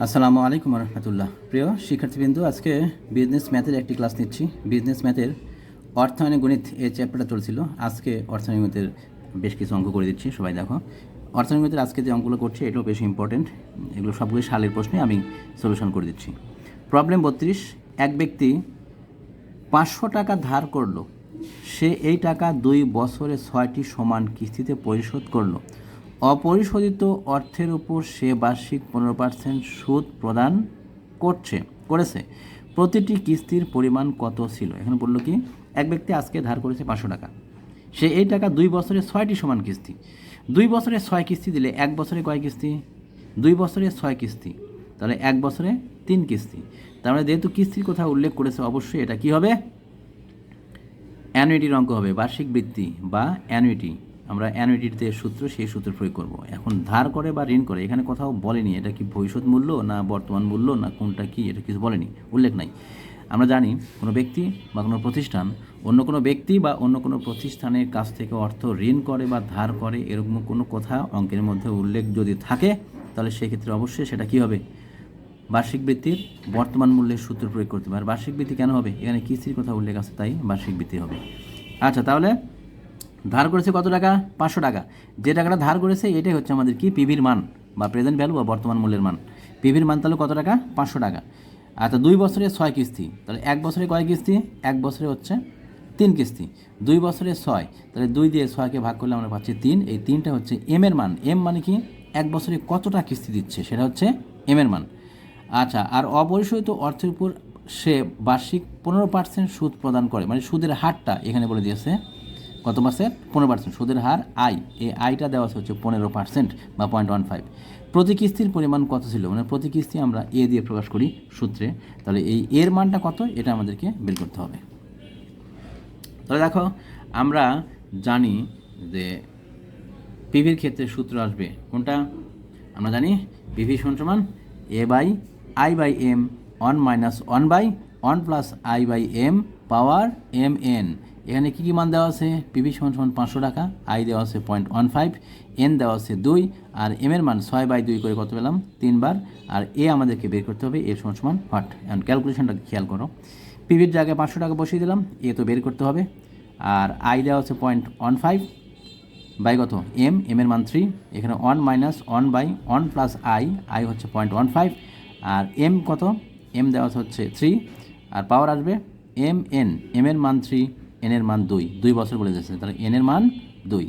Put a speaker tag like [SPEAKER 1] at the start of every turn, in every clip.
[SPEAKER 1] আসসালামু আলাইকুম রহমতুল্লাহ। প্রিয় শিক্ষার্থীবৃন্দ, আজকে বিজনেস ম্যাথের একটি ক্লাস নিচ্ছি। বিজনেস ম্যাথের অর্থায়নে গণিত এই চ্যাপ্টারটা চলছিল। আজকে অর্থায়ন গণিতের বেশ কিছু অঙ্ক করে দিচ্ছি। সবাই দেখো, অর্থায়ন গণিতের আজকে যে অঙ্কগুলো করছি এটাও বেশি ইম্পর্টেন্ট। এগুলো সবগুলো সালের প্রশ্নে আমি সলিউশন করে দিচ্ছি। প্রবলেম 32। এক ব্যক্তি 500 টাকা ধার করলো। সে এই টাকা 2 বছরে 6টি সমান কিস্তিতে পরিশোধ করলো। অপরিশোধিত অর্থের উপর সে বার্ষিক 15% সুদ প্রদান করেছে। প্রতিটি কিস্তির পরিমাণ কত ছিল? এখানে বললো কি, এক ব্যক্তি আজকে ধার করেছে 500 টাকা। সে এই টাকা 2 বছরে 6টি সমান কিস্তি। 2 বছরে 6 কিস্তি দিলে 1 বছরে কয় কিস্তি? 2 বছরে 6 কিস্তি, তাহলে 1 বছরে 3 কিস্তি। তার মানে যেহেতু কিস্তির কথা উল্লেখ করেছে, অবশ্যই এটা কি হবে? অ্যানুইটির অঙ্ক হবে, বার্ষিক বৃত্তি বা অ্যানুইটি। আমরা অ্যানুইটির যে সূত্র, সেই সূত্র প্রয়োগ করব। এখন ধার করে বা ঋণ করে, এখানে কোথাও বলেনি এটা কি ভবিষ্যৎ মূল্য না বর্তমান মূল্য না কোনটা কি, এটা কিছু বলেনি, উল্লেখ নাই। আমরা জানি কোনো ব্যক্তি বা কোনো প্রতিষ্ঠান অন্য কোনো ব্যক্তি বা অন্য কোনো প্রতিষ্ঠানের কাছ থেকে অর্থ ঋণ করে বা ধার করে, এরকম কোনো কথা অঙ্কের মধ্যে উল্লেখ যদি থাকে, তাহলে সেক্ষেত্রে অবশ্যই সেটা কী হবে? বার্ষিক বৃত্তির বর্তমান মূল্যের সূত্র প্রয়োগ করতে হবে। আর বার্ষিক বৃত্তি কেন হবে? এখানে কিস্তির কথা উল্লেখ আছে, তাই বার্ষিক বৃত্তি হবে। আচ্ছা, তাহলে ধার করেছে কত টাকা? 500 টাকা। যে টাকাটা ধার করেছে এটাই হচ্ছে আমাদের কি পিভির মান বা প্রেজেন্ট ভ্যালু বা বর্তমান মূল্যের মান। পিভির মান তাহলে কত টাকা? 500 টাকা। আচ্ছা, 2 বছরে 6 কিস্তি, তাহলে 1 বছরে কয় কিস্তি? 1 বছরে হচ্ছে 3 কিস্তি। 2 বছরে 6, তাহলে 2 দিয়ে 6কে ভাগ করলে আমরা পাচ্ছি 3। এই 3টা হচ্ছে এম এর মান। এম মানে কি? 1 বছরে কতটা কিস্তি দিচ্ছে, সেটা হচ্ছে এম এর মান। আচ্ছা, আর অপরিশোধিত অর্থের উপর সে বার্ষিক 15% সুদ প্রদান করে, মানে সুদের হারটা এখানে বলে দিয়েছে কত পার্সেন্ট? 15%। সুদের হার আই, এই আইটা দেওয়া হচ্ছে 15% বা 0.15। প্রতি কিস্তির পরিমাণ কত ছিল? মানে প্রতি কিস্তি আমরা এ দিয়ে প্রকাশ করি সূত্রে, তাহলে এই এর মানটা কত এটা আমাদেরকে বের করতে হবে। তাহলে দেখো, আমরা জানি যে পিভির ক্ষেত্রে সূত্র আসবে কোনটা? আমরা জানি পিভি সমান A by I by M, 1 minus 1 by 1 plus I by M power M N. এখানে কী কী মান দেওয়া আছে? পিভি সমান 500 টাকা, আই দেওয়া আছে 0.15, এন দেওয়া আছে 2, আর এম এর মান 6/2 করে কত পেলাম? 3 বার। আর এ আমাদেরকে বের করতে হবে, এ সমান হোয়াট। এখন ক্যালকুলেশনটা খেয়াল করো, পিভির জায়গায় 500 টাকা বসিয়ে দিলাম, এ তো বের করতে হবে। আর আই দেওয়া আছে 0.15 বাই কত? এম, এম এর মান 3। এখানে 1 minus 1 by 1 plus i, i হচ্ছে 0.15। আর এম কত? এম দেওয়া হচ্ছে 3। আর পাওয়ার আসবে এম এন, এম এর মান 3, এন এর মান 2, 2 বছর বলে যাচ্ছে, তাহলে এন এর মান 2।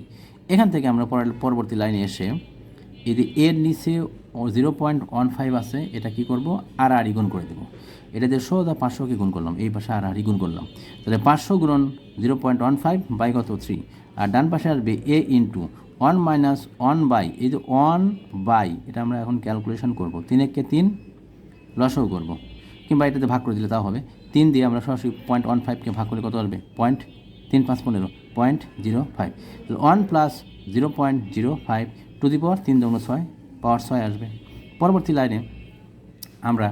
[SPEAKER 1] এখান থেকে আমরা পরবর্তী লাইনে এসে যদি এর নিচে 0.15 আছে, এটা কি করব? আর গুণ করে দেবো। এটা দিয়ে 500কে গুণ করলাম, এই পাশে আর গুণ করলাম, তাহলে 500 গুণন 0.15 বাই কত? 3। আর ডান পাশে আসবে এ ইন্টু 1 মাইনাস 1 বাই, এই যে 1 বাই, এটা আমরা এখন ক্যালকুলেশন করব। 3 একে 3 লসও করব, কিংবা এটাতে ভাগ করে দিলে তাও হবে। 3 দিয়ে আমরা সরাসরি 0.15কে ভাগ করে কত আসবে? 3 5 15, 0.05। 1 প্লাস 0.05 টু দি পাওয়ার 3 2 6, পাওয়ার 6 আসবে। পরবর্তী লাইনে আমরা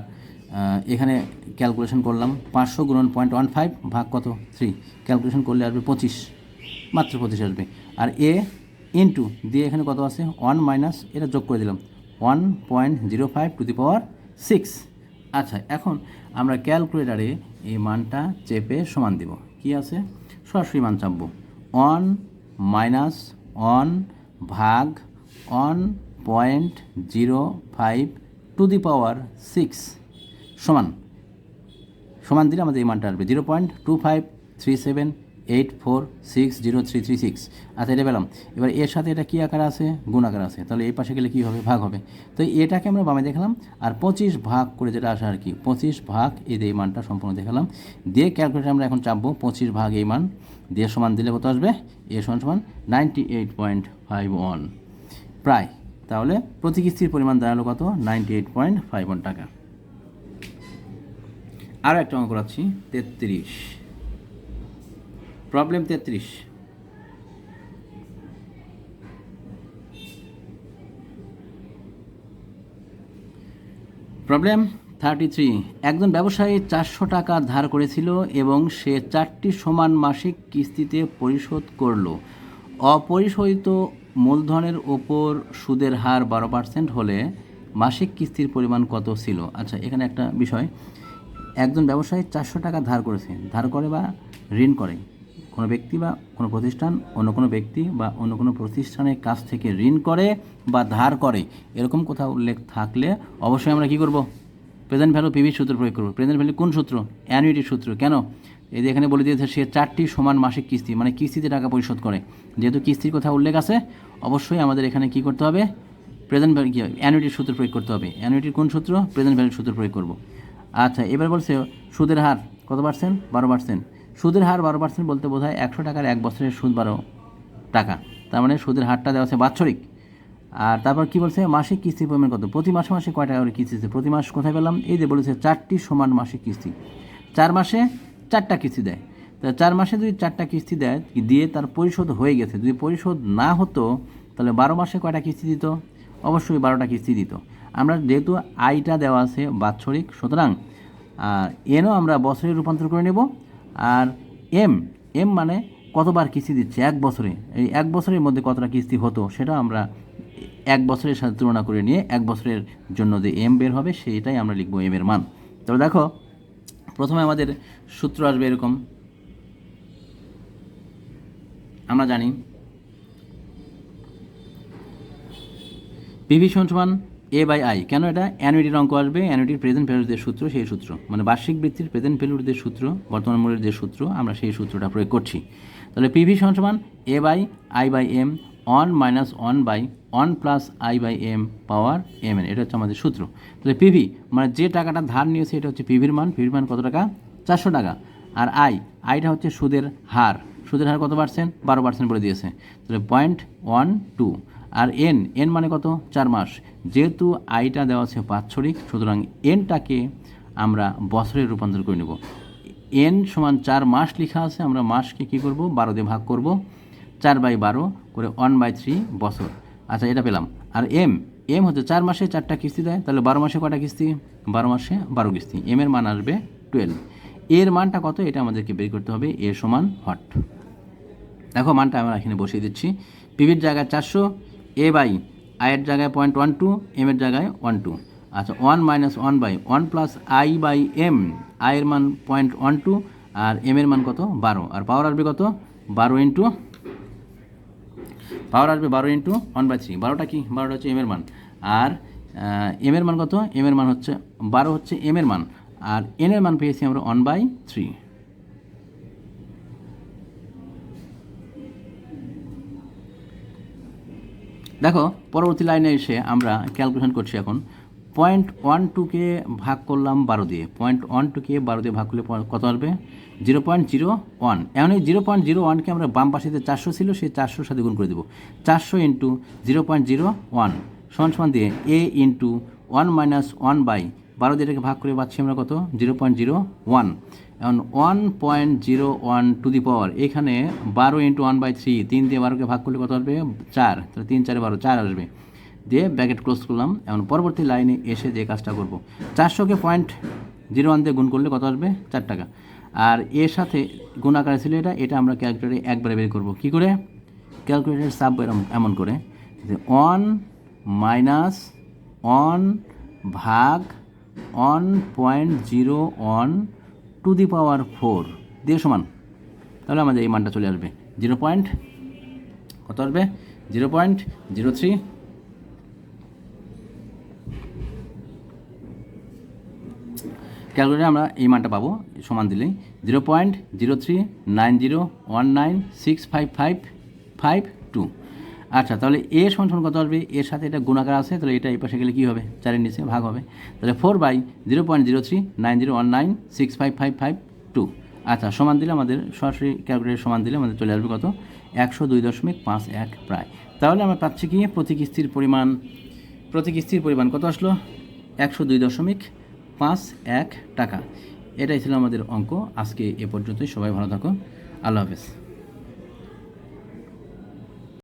[SPEAKER 1] এখানে ক্যালকুলেশন করলাম, 500 গুণন 0.15 ভাগ কত? 3, ক্যালকুলেশন করলে আসবে 25, মাত্র 25 আসবে। আর এ ইন্টু দিয়ে এখানে কত আছে? 1 মাইনাস, এটা যোগ করে দিলাম, 1.05 টু দি পাওয়ার 6। আচ্ছা, এখন আমরা ক্যালকুলেটারে এই মানটা চেপে সমান দিব। কি আছে? সরাসরি মান চাপবো। 1 মাইনাস 1 ভাগ 1.05 টু দি পাওয়ার 6 সমান সমান দিলে আমাদের এই মানটা আসবে 0.253784603336। আচ্ছা, এটা পেলাম। এবার এর সাথে এটা কী আকার আছে? গুণ আকার আছে, তাহলে এই পাশে গেলে কী হবে? ভাগ হবে। তো এটাকে আমরা বামে দেখালাম, আর 25 ভাগ করে যেটা আসে আর কি, 25 ভাগ এই মানটা সম্পূর্ণ দেখালাম। দিয়ে ক্যালকুলেটার আমরা এখন চাপবো 25 ভাগ এই মান দিয়ে সমান দিলে কত আসবে? এ সমান 98.51 প্রায়। তাহলে প্রতি কিস্তির পরিমাণ দাঁড়ালো কত? 98.51 টাকা। আরও একটা অঙ্ক করাচ্ছি, 33। প্রবলেম 33। প্রবলেম 33। একজন ব্যবসায়ী 400 টাকা ধার করেছিল এবং সে 4টি সমান মাসিক কিস্তিতে পরিশোধ করল। অপরিশোধিত মূলধনের ওপর সুদের হার 12% হলে মাসিক কিস্তির পরিমাণ কত ছিল। আচ্ছা, এখানে একটা বিষয়, একজন ব্যবসায়ী 400 টাকা ধার করেছে, ধার করে বা ঋণ করে কোনো ব্যক্তি বা কোনো প্রতিষ্ঠান অন্য কোনো ব্যক্তি বা অন্য কোনো প্রতিষ্ঠানের কাছ থেকে ঋণ করে বা ধার করে, এরকম কোথাও উল্লেখ থাকলে অবশ্যই আমরা কী করব, প্রেজেন্ট ভ্যালু পিভির সূত্র প্রয়োগ করব। প্রেজেন্ট ভ্যালু কোন সূত্র? অ্যানুইটির সূত্র। কেন? এই যে এখানে বলে দিয়েছে সে 4টি সমান মাসিক কিস্তি, মানে কিস্তিতে টাকা পরিশোধ করে। যেহেতু কিস্তির কথা উল্লেখ আছে, অবশ্যই আমাদের এখানে কী করতে হবে, প্রেজেন্ট ভ্যালু কী হবে, অ্যানুইটির সূত্র প্রয়োগ করতে হবে। অ্যানুইটির কোন সূত্র? প্রেজেন্ট ভ্যালুর সূত্র প্রয়োগ করব। আচ্ছা, এবার বলছে সুদের হার কত পার্সেন্ট? 12%। সুদের হার 12% বলতে বোঝায় 100 টাকার 1 বছরের সুদ 12 টাকা, তার মানে সুদের হারটা দেওয়া আছে বাৎসরিক। আর তারপর কি বলছে, মাসিক কিস্তির পরিমাণ কত, প্রতি মাসে মাসে কয় টাকা করে কিস্তি দিচ্ছে, প্রতি মাস কোথায় পেলাম, এই যে বলেছে 4টি সমান মাসিক কিস্তি, 4 মাসে 4টা কিস্তি দেয়। তা 4 মাসে যদি 4টা কিস্তি দেয়, দিয়ে তার পরিশোধ হয়ে গেছে, যদি পরিশোধ না হতো তাহলে 12 মাসে কয়টা কিস্তি দিত, অবশ্যই 12টা কিস্তি দিত। আমরা যেহেতু আয়টা দেওয়া আছে বাৎসরিক, সুতরাং এনও আমরা বছরে রূপান্তর করে নেব। আর এম মানে কতবার কিস্তি দিচ্ছে এক বছরে, এই এক বছরের মধ্যে কতটা কিস্তি হতো সেটা আমরা এক বছরের সাথে তুলনা করে নিয়ে এক বছরের জন্য যে এম বের হবে সেইটাই আমরা লিখবো এম এর মান। তবে দেখো, প্রথমে আমাদের সূত্র আসবে এরকম, আমরা জানি পিভি সমান এ বাই আই। কেন? এটা অ্যানুইটির অঙ্ক আসবে, অ্যানুইটির প্রেজেন্ট ভ্যালুর যে সূত্র সেই সূত্র, মানে বার্ষিক বৃত্তির প্রেজেন্ট ভ্যালুর যে সূত্র, বর্তমান মূল্যের যে সূত্র, আমরা সেই সূত্রটা প্রয়োগ করছি। তাহলে পিভি সমান A by I by M one minus one by one plus I by M power M N, এটা হচ্ছে আমাদের সূত্র। তাহলে পিভি মানে যে টাকাটা ধার নিয়েছে এটা হচ্ছে পিভির মান, পিভির মান কত টাকা, 400 টাকা। আর আইটা হচ্ছে সুদের হার, সুদের হার কত পার্সেন্ট, 12% বলে দিয়েছে, তাহলে 0.12। আর এন মানে কত, 4 মাস, যেহেতু আইটা দেওয়া আছে বাৎসরিক, সুতরাং এনটাকে আমরা বছরে রূপান্তর করে নেব। এন সমান 4 মাস লেখা আছে, আমরা মাসকে কী করব, 12 দিয়ে ভাগ করব, 4/12 করে 1/3 বছর। আচ্ছা, এটা পেলাম। আর এম হচ্ছে 4 মাসে 4টা কিস্তি দেয়, তাহলে 12 মাসে কয়টা কিস্তি, 12 মাসে 12 কিস্তি। এম এর মান আসবে 12। এর মানটা কত, এটা আমাদেরকে বের করতে হবে, এ সমান হট। দেখো মানটা আমরা এখানে বসিয়ে দিচ্ছি, পিভির জায়গায় 400, এ বাই আইয়ের জায়গায় 0.12, এম এর জায়গায় 12। আচ্ছা, 1 minus 1 by 1 plus I by m, আয়ের মান 0.12 আর এম এর মান কত, 12। আর পাওয়ার আসবে কত, 12 ইন্টু 1/3। 12টা কি, 12টা হচ্ছে এম এর মান। আর এম এর মান কত, এম এর মান হচ্ছে 12 হচ্ছে এম এর মান, আর এন এর মান পেয়েছি আমরা 1/3। দেখো পরবর্তী লাইনে এসে আমরা ক্যালকুলেশন করছি এখন। 0.12কে ভাগ করলাম 12 দিয়ে, 0.12কে 12 দিয়ে ভাগ করলে কত আসবে, 0.01। এখন এই 0.01কে আমরা বাম পাশে যে 400 ছিল সেই 400-র সাথে গুণ করে দেবো। 400 ইন্টু 0.01 সমান দিয়ে এ ইন্টু 1 মাইনাস 1 বাই 12 দিয়ে এটাকে ভাগ করে পাচ্ছি আমরা কত, 0.01। এখন 1.01 টু দি পাওয়ার, এখানে 12 ইন্টু 1/3, 3 দিয়ে 12কে ভাগ করলে কত আসবে, 4, তাহলে 3 4 12, 4 আসবে, দিয়ে ব্র্যাকেট ক্লোজ করলাম। এখন পরবর্তী লাইনে এসে যে কাজটা করব, 400কে 0.01 দিয়ে গুণ করলে কত আসবে, 4 টাকা। আর এর সাথে গুণ আকারে ছিল এটা আমরা ক্যালকুলেটারে একবারে বের করব। কী করে, ক্যালকুলেটার সাব এমন করে যে 1 মাইনাস 1 ভাগ 1.01 টু দি পাওয়ার 4 দিয়ে সমান, তাহলে আমাদের এই মানটা চলে আসবে কত আসবে, 0.03। ক্যালকুলেটারে আমরা এই মানটা পাবো, সমান দিলেই 0.039011965552। আচ্ছা, তাহলে এ সমান কত আসবে, এর সাথে এটা গুণাকার আছে, তাহলে এটা এই পাশে গেলে কী হবে, 4-এর নিচে ভাগ হবে, তাহলে 4/0.039011965552। আচ্ছা, সমান দিলে আমাদের সরাসরি ক্যালকুলেটার সমান দিলে আমাদের চলে আসবে কত, 102.51 প্রায়। তাহলে আমরা পাচ্ছি কি, প্রতি কিস্তির পরিমাণ কত আসলো, 102.51 টাকা। এটাই ছিল আমাদের অঙ্ক। আজকে এ পর্যন্তই, সবাই ভালো থাকো, আল্লাহ হাফেজ।